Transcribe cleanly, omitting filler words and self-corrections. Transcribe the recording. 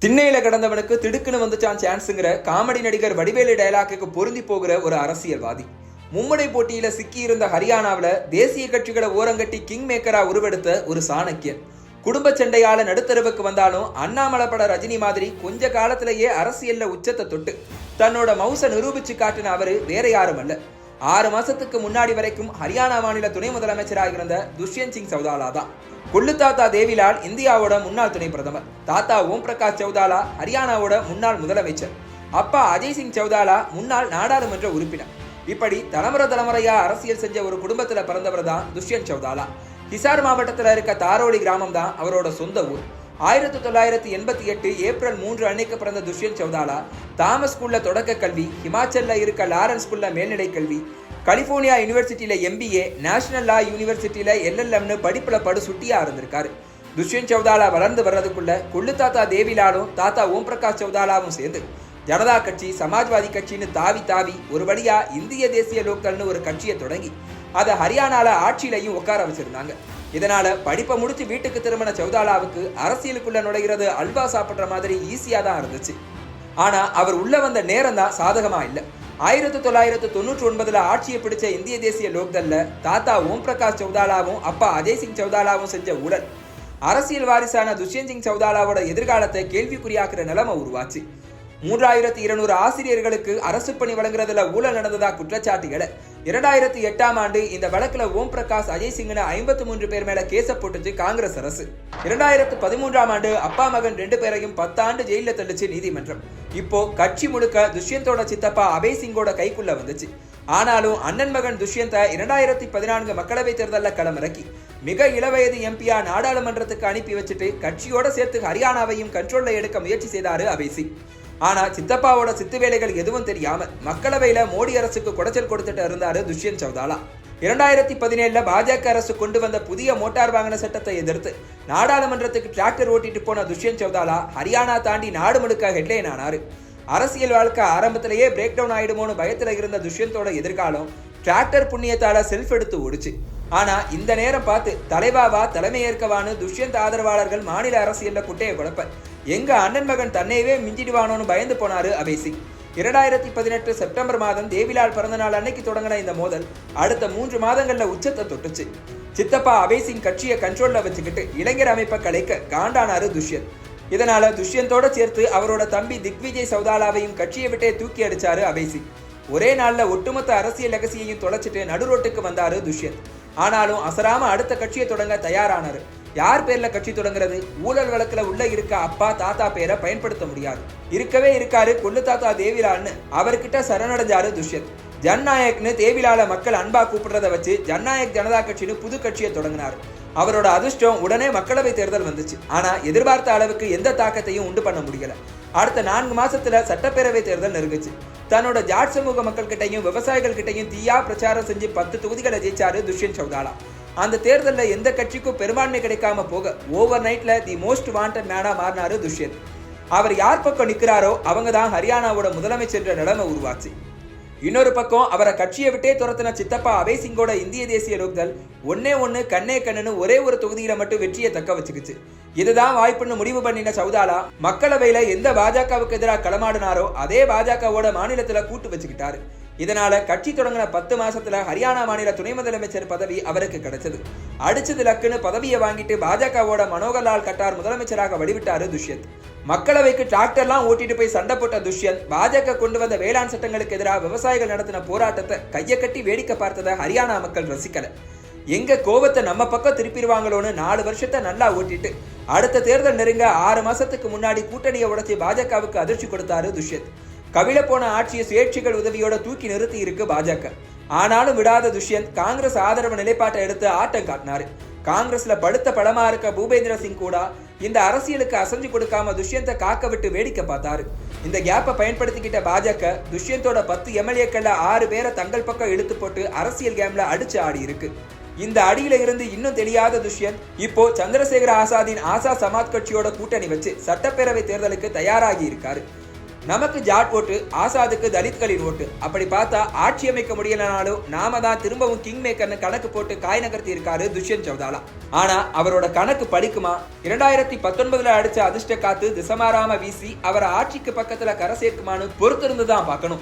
திண்ணையில கிடந்தவனுக்கு திடுக்குன்னு வந்துச்சான் சான்ஸுங்கிற காமெடி நடிகர் வடிவேலு டயலாக்கு பொருந்தி போகிற ஒரு அரசியல்வாதி. மும்முனை போட்டியில சிக்கி இருந்த ஹரியானாவில் தேசிய கட்சிகளை ஓரங்கட்டி கிங் மேக்கரா உருவெடுத்த ஒரு சாணக்கியன். குடும்ப சண்டையால நடுத்தருவுக்கு வந்தாலும் அண்ணாமலை பட ரஜினி மாதிரி கொஞ்ச காலத்திலேயே அரசியல்ல உச்சத்தை தொட்டு தன்னோட மவுச நிரூபிச்சு காட்டின அவரு வேற யாரும் அல்ல. 6 மாசத்துக்கு முன்னாடி வரைக்கும் ஹரியானா மாநில துணை முதலமைச்சராக இருந்த துஷ்யந்த் சிங் சௌதாலா தான். கொள்ளு தாத்தா தேவிலால் இந்தியாவோட முன்னாள் துணை பிரதமர், தாத்தா ஓம் பிரகாஷ் சௌதாலா ஹரியானாவோட முன்னாள் முதலமைச்சர், அப்பா அஜய் சிங் சௌதாலா முன்னாள் நாடாளுமன்ற உறுப்பினர். இப்படி தலைமுறையா அரசியல் செஞ்ச ஒரு குடும்பத்துல பிறந்தவர் தான் துஷ்யந்த் சௌதாலா. ஹிசார் மாவட்டத்தில் இருக்க தாரோலி கிராமம் தான் அவரோட சொந்த ஊர். 1988 ஏப்ரல் 3 அன்னைக்கு பிறந்த துஷ்யந்த் சௌதாலா தாமஸ் ஸ்கூல்ல தொடக்க கல்வி, ஹிமாச்சல்ல இருக்க லாரன்ஸ் ஸ்கூல்ல மேல்நிலை கல்வி, கலிபோர்னியா யூனிவர்சிட்டியில MBA, நேஷனல் லா யூனிவர்சிட்டியில LLMனு படிப்புல படு சுட்டியா இருந்திருக்காரு. துஷ்யந்த் சௌதாலா வளர்ந்து வர்றதுக்குள்ள கொள்ளு தாத்தா தேவிலாலும் தாத்தா ஓம் பிரகாஷ் சௌதாலாவும் சேர்ந்து ஜனதா கட்சி, சமாஜ்வாதி கட்சின்னு தாவி ஒரு வழியா இந்திய தேசிய லோக்கல்னு ஒரு கட்சியை தொடங்கி அதை ஹரியானால ஆட்சியிலையும் உட்கார வச்சிருந்தாங்க. இதனால படிப்பை முடிச்சு வீட்டுக்கு திரும்பின சௌதாலாவுக்கு அரசியலுக்குள்ள நுழைகிறது அல்வா சாப்பிட்ற மாதிரி ஈஸியா தான் இருந்துச்சு. ஆனா அவர் உள்ள வந்த நேரம் தான் சாதகமா இல்லை. 1999 ஆட்சியை பிடிச்ச இந்திய தேசிய லோக்தல்ல தாத்தா ஓம் பிரகாஷ் சௌதாலாவும் அப்பா அஜய் சிங் சௌதாலாவும் செஞ்ச ஊழல் அரசியல் வாரிசான துஷ்யந்த் சிங் சௌதாலாவோட எதிர்காலத்தை கேள்விக்குறியாக்குற நிலைமை உருவாச்சு. 3200 ஆசிரியர்களுக்கு அரசு பணி வழங்குறதுல ஊழல் நடந்ததா குற்றச்சாட்டுகளை 2008ஆம் ஆண்டு இந்த வழக்குல ஓம் பிரகாஷ், அஜய் சிங்னு 53 பேர் மேல கேச போட்டுச்சு காங்கிரஸ் அரசு. 2013ஆம் ஆண்டு அப்பா மகன் 2 பேரையும் 10 ஆண்டு ஜெயில தள்ளிச்சு நீதிமன்றம். இப்போ கட்சி முழுக்க துஷ்யந்தோட சித்தப்பா அபய் சிங்கோட கைக்குள்ள வந்துச்சு. ஆனாலும் அண்ணன் மகன் துஷ்யந்த 2014 மக்களவை தேர்தலில் களமிறக்கி மிக இளவயது எம்பியா நாடாளுமன்றத்துக்கு அனுப்பி வச்சுட்டு கட்சியோட சேர்த்து ஹரியானாவையும் கண்ட்ரோல்ல எடுக்க முயற்சி செய்தாரு அபய் சிங். ஆனா சித்தப்பாவோட சித்து வேலைகள் எதுவும் தெரியாம மக்களவையில மோடி அரசுக்கு குடைச்சல் கொடுத்துட்டு இருந்தாரு துஷ்யந்த் சௌதாலா. 2017 பாஜக அரசு கொண்டு வந்த புதிய மோட்டார் வாகன சட்டத்தை எதிர்த்து நாடாளுமன்றத்துக்கு டிராக்டர் ஓட்டிட்டு போன துஷ்யந்த் சௌதாலா ஹரியானா தாண்டி நாடு முழுக்க ஹெட்லைன் ஆனாரு. அரசியல் வாழ்க்கை ஆரம்பத்திலேயே பிரேக் டவுன் ஆயிடுமோன்னு பயத்துல இருந்த துஷ்யந்தோட எதிர்காலம் டிராக்டர் புண்ணியத்தால செல்ஃப் எடுத்து ஓடிச்சு. ஆனா இந்த நேரம் பார்த்து தலைவாவா தலைமை ஏற்கவான்னு துஷ்யந்த் ஆதரவாளர்கள் மாநில அரசியல்ல குட்டையை குழப்ப எங்க அண்ணன் மகன் தன்னையவே மிஞ்சிடுவானோன்னு பயந்து போனாரு அபய் சிங். 2018 செப்டம்பர் மாதம் தேவிலால் பிறந்த நாள் அன்னைக்கு தொடங்கின இந்த மோதல் அடுத்த 3 மாதங்கள்ல உச்சத்தை தொட்டுச்சு. சித்தப்பா அபய் சிங் கட்சியை கண்ட்ரோல்ல வச்சுக்கிட்டு இளைஞர் அமைப்பை கலைக்க காண்டானாரு துஷ்யந்த். இதனால துஷ்யந்தோட சேர்த்து அவரோட தம்பி திக்விஜய் சௌதாலாவையும் கட்சியை விட்டே தூக்கி அடிச்சாரு அபய் சிங். ஒரே நாள்ல ஒட்டுமொத்த அரசியல் லெகசியையும் தொலைச்சிட்டு நடுரோட்டுக்கு வந்தாரு துஷ்யந்த். ஆனாலும் அசராம அடுத்த கட்சியை தொடங்க தயாரானாரு. யார் பேர்ல கட்சி தொடங்குறது? ஊழல் வழக்குல உள்ள இருக்க அப்பா தாத்தா பேரை பயன்படுத்த முடியாது, இருக்கவே இருக்காரு கொள்ளு தாத்தா தேவிலால்னு அவர்கிட்ட சரணடைஞ்சாரு துஷ்யந்த். ஜனநாயக்னு தேவிலால மக்கள் அன்பா கூப்பிடுறத வச்சு ஜனநாயக் ஜனதா கட்சின்னு புது கட்சியை தொடங்கினாரு. அவரோட அதிர்ஷ்டம் உடனே மக்களவை தேர்தல் வந்துச்சு. ஆனா எதிர்பார்த்த அளவுக்கு எந்த தாக்கத்தையும் உண்டு பண்ண முடியல. அடுத்த 4 மாசத்துல சட்டப்பேரவை தேர்தல் நெருங்குச்சு. தன்னோட ஜாட் சமூக மக்கள் கிட்டையும் விவசாயிகள் கிட்டையும் தீயா பிரச்சாரம் செஞ்சு 10 தொகுதிகளை ஜெயிச்சாரு துஷ்யந்த் சௌதாலா. அந்த தேர்தலில் எந்த கட்சிக்கும் பெரும்பான்மை கிடைக்காம போக ஓவர் நைட்ல தி மோஸ்ட் வாண்டட் மேனா மாறினாரு துஷ்யந்த். அவர் யார் பக்கம் நிற்கிறாரோ அவங்க தான் ஹரியானாவோட முதலமைச்சர் நிலைமை உருவாச்சு. இன்னொரு பக்கம் அவரை கட்சியை விட்டே துரத்தின சித்தப்பா அபய் சிங்கோட இந்திய தேசிய லோக்தள் ஒன்னே கண்ணே கண்ணுன்னு ஒரே ஒரு தொகுதியில மட்டும் வெற்றியை தக்க வச்சுக்கிச்சு. இதுதான் வாய்ப்புன்னு முடிவு பண்ணின சௌதாலா மக்களவையில எந்த பாஜகவுக்கு எதிராக களமாடினாரோ அதே பாஜகவோட மாநிலத்துல கூட்டு வச்சுக்கிட்டாரு. இதனால கட்சி தொடங்கின 10 மாசத்துல ஹரியானா மாநில துணை முதலமைச்சர் பதவி அவருக்கு கிடைச்சது. அடிச்சது லக்குன்னு பதவியை வாங்கிட்டு பாஜகவோட மனோகர்லால் கட்டார் முதலமைச்சராக வழிவிட்டாரு துஷ்யந்த். மக்களவைக்கு டிராக்டர்லாம் ஓட்டிட்டு போய் சண்டை போட்ட துஷ்யந்த் பாஜக கொண்டு வந்த வேளாண் சட்டங்களுக்கு எதிராக விவசாயிகள் நடத்தின போராட்டத்தை கையை கட்டி வேடிக்கை பார்த்ததை ஹரியானா மக்கள் ரசிக்கல. எங்க கோவத்தை நம்ம பக்கம் திருப்பிடுவாங்களோன்னு 4 வருஷத்தை நல்லா ஓட்டிட்டு அடுத்த தேர்தல் நெருங்க 6 மாசத்துக்கு முன்னாடி கூட்டணியை உடைச்சி பாஜகவுக்கு அதிர்ச்சி கொடுத்தாரு துஷ்யந்த். கவிழ போன ஆட்சியை சுயேட்சைகள் உதவியோட தூக்கி நிறுத்தி இருக்கு பாஜக. ஆனாலும் விடாத துஷ்யந்த் காங்கிரஸ் ஆதரவு நிலைப்பாட்டை எடுத்து ஆட்டம் காட்டினாரு. காங்கிரஸ்ல படுத்த படமா இருக்க பூபேந்திர சிங் கூட இந்த அரசியலுக்கு அசைஞ்சு கொடுக்காம துஷ்யந்தை காக்க விட்டு வேடிக்கை பார்த்தாரு. இந்த கேப்பை பயன்படுத்திக்கிட்ட பாஜக துஷ்யந்தோட 10 MLAக்கள்ல 6 பேரை தங்கள் பக்கம் இழுத்து போட்டு அரசியல் கேம்ல அடிச்சு ஆடி இருக்கு. இந்த அடியில இருந்து இன்னும் தெரியாத துஷ்யந்த் இப்போ சந்திரசேகர ஆசாதின் ஆசா சமாஜ் கட்சியோட கூட்டணி வச்சு சட்டப்பேரவை தேர்தலுக்கு தயாராகி இருக்காரு. நமக்கு ஜாட் ஓட்டு, ஆசாதுக்கு தலித்களின் ஓட்டு. அப்படி பார்த்தா ஆட்சி அமைக்க முடியலனாலும் நாம தான் திரும்பவும் கிங் மேக்கர்னு கணக்கு போட்டு காய் நகர்த்தி இருக்காரு துஷ்யந்த் சௌதாலா. ஆனா அவரோட கணக்கு படிக்குமா? 2019 அடிச்ச அதிர்ஷ்ட காத்து திசை மாறாம வீசி அவரை ஆட்சிக்கு பக்கத்துல கரை சேர்க்குமான்னு பொறுத்திருந்து தான் பார்க்கணும்.